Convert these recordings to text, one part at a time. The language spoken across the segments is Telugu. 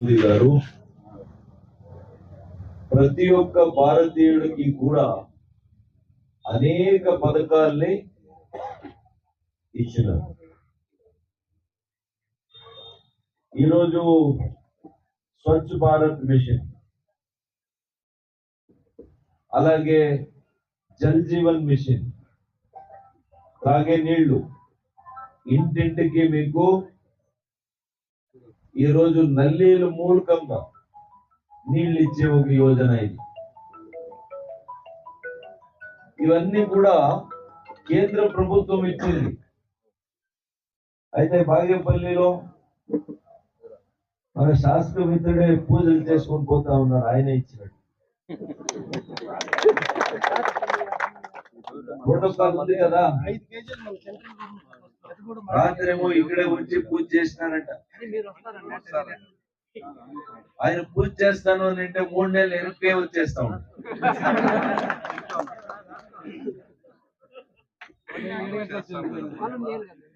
గారు ప్రతి ఒక్క భారతీయుడికి కూడా అనేక పథకాల్ని ఇచ్చినారు. ఈరోజు స్వచ్ఛ భారత్ మిషన్, అలాగే జల్ జీవన్ మిషన్, తాగే నీళ్లు ఇంటింటికి మీకు ఈరోజు నల్లీలు మూలకంగా నీళ్ళు ఇచ్చే ఒక యోజన ఇది. ఇవన్నీ కూడా కేంద్ర ప్రభుత్వం ఇచ్చింది. అయితే బాగేపల్లిలో మన శాస్త్రవేత్తడే పూజలు చేసుకొని పోతా ఉన్నారు, ఆయన ఇచ్చినట్టు. ప్రోటోకాల్ ఉంది కదా, రాత్రేమో ఇక్కడే వచ్చి పూజ చేసినారంట. ఆయన పూజ చేస్తాను అని అంటే 3 నెలలు వెనక్కే వచ్చేస్తా ఉంటా.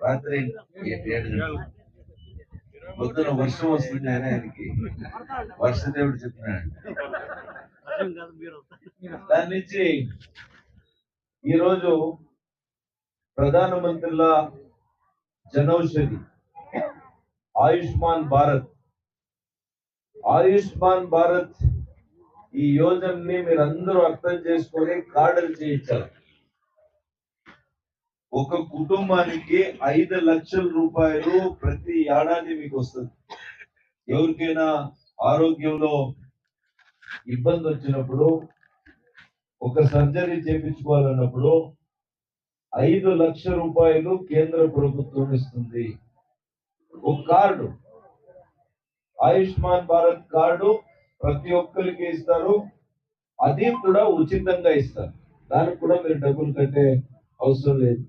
రాత్రి 7 గంటలు పొద్దున వర్షం వస్తుంది అని ఆయనకి వర్షదేవుడు చెప్తున్నాడు. దాని నుంచి ఈరోజు ప్రధానమంత్రుల జనౌషధి, ఆయుష్మాన్ భారత్ ఈ యోజనని మీరందరూ అర్థం చేసుకొని కార్డులు చేయించాలి. ఒక కుటుంబానికి 5 లక్షల రూపాయలు ప్రతి ఏడాది మీకు వస్తుంది. ఎవరికైనా ఆరోగ్యంలో ఇబ్బంది వచ్చినప్పుడు, ఒక సర్జరీ చేయించుకోవాలన్నప్పుడు 5 లక్షల రూపాయలు కేంద్ర ప్రభుత్వం ఇస్తుంది. ఒక కార్డు, ఆయుష్మాన్ భారత్ కార్డు ప్రతి ఒక్కరికి ఇస్తారు. అది కూడా ఉచితంగా ఇస్తారు. దానికి కూడా మీరు డబ్బులు కట్టే అవసరం లేదు.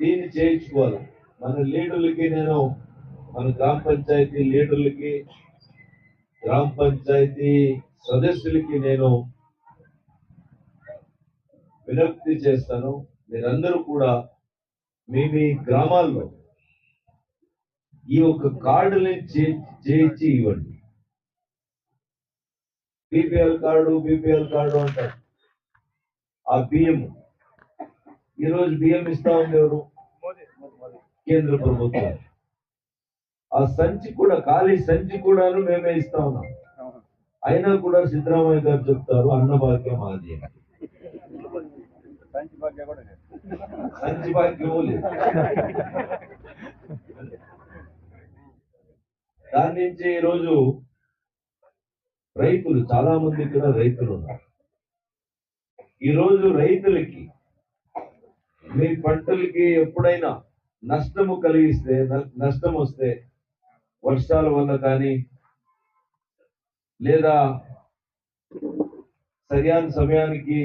దీన్ని చేయించుకోవాలి. మన లీడర్లకి నేను, మన గ్రామ పంచాయతీ లీడర్లకి, గ్రామ పంచాయతీ సదస్సులకి నేను విజ్ఞప్తి చేస్తాను. మీరందరూ కూడా మీ గ్రామాల్లో ఈ ఒక కార్డుని చేయించి ఇవ్వండి. బీపీఎల్ కార్డు అంటారు. ఆ బియ్యం, ఈరోజు బియ్యం ఇస్తా ఉంది ఎవరు? కేంద్ర ప్రభుత్వం. ఆ సంచి కూడా, ఖాళీ సంచి కూడా మేమే ఇస్తా ఉన్నాం. అయినా కూడా సిద్ధరామయ్య గారు చెప్తారు అన్నభాగ్యం మాది. సంచి భాగ్యం లేదు. దాని నుంచి ఈరోజు రైతులు, చాలా మంది ఇక్కడ రైతులు ఉన్నారు. ఈరోజు రైతులకి మీ పంటలకి ఎప్పుడైనా నష్టము కలిగిస్తే, నష్టం వస్తే, వర్షాల వల్ల కానీ లేదా సరైన సమయానికి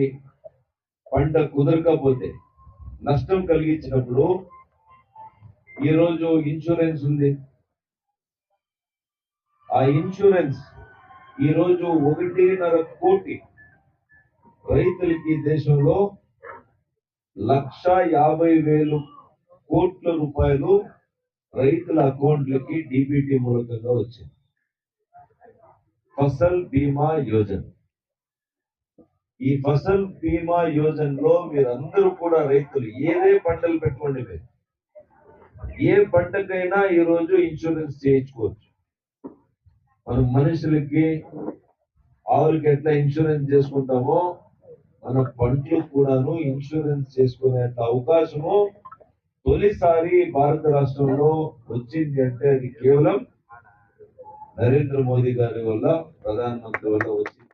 పంట కుదరకపోతే నష్టం కలిగించినప్పుడు ఈరోజు ఇన్సూరెన్స్ ఉంది. ఆ ఇన్సూరెన్స్ ఈరోజు 1.5 కోటి రైతులకి దేశంలో 1,50,000 కోట్ల రూపాయలు రైతుల అకౌంట్లకి డిబిటీ మూలకంగా వచ్చింది. ఫసల్ బీమా యోజన. ఈ ఫసల్ బీమా యోజనలో మీరందరూ కూడా రైతులు ఏదే పంటలు పెట్టుకోండి, మీరు ఏ పంటకైనా ఈరోజు ఇన్సూరెన్స్ చేయించుకోవచ్చు. మనం మనుషులకి, ఆవులకి ఎట్లా ఇన్సూరెన్స్ చేసుకుంటామో మన పంటలకు కూడాను ఇన్సూరెన్స్ చేసుకునే అవకాశము తొలిసారి భారత రాష్ట్రంలో వచ్చింది. అంటే అది కేవలం నరేంద్ర మోదీ గారి వల్ల, ప్రధానమంత్రి వల్ల వచ్చింది.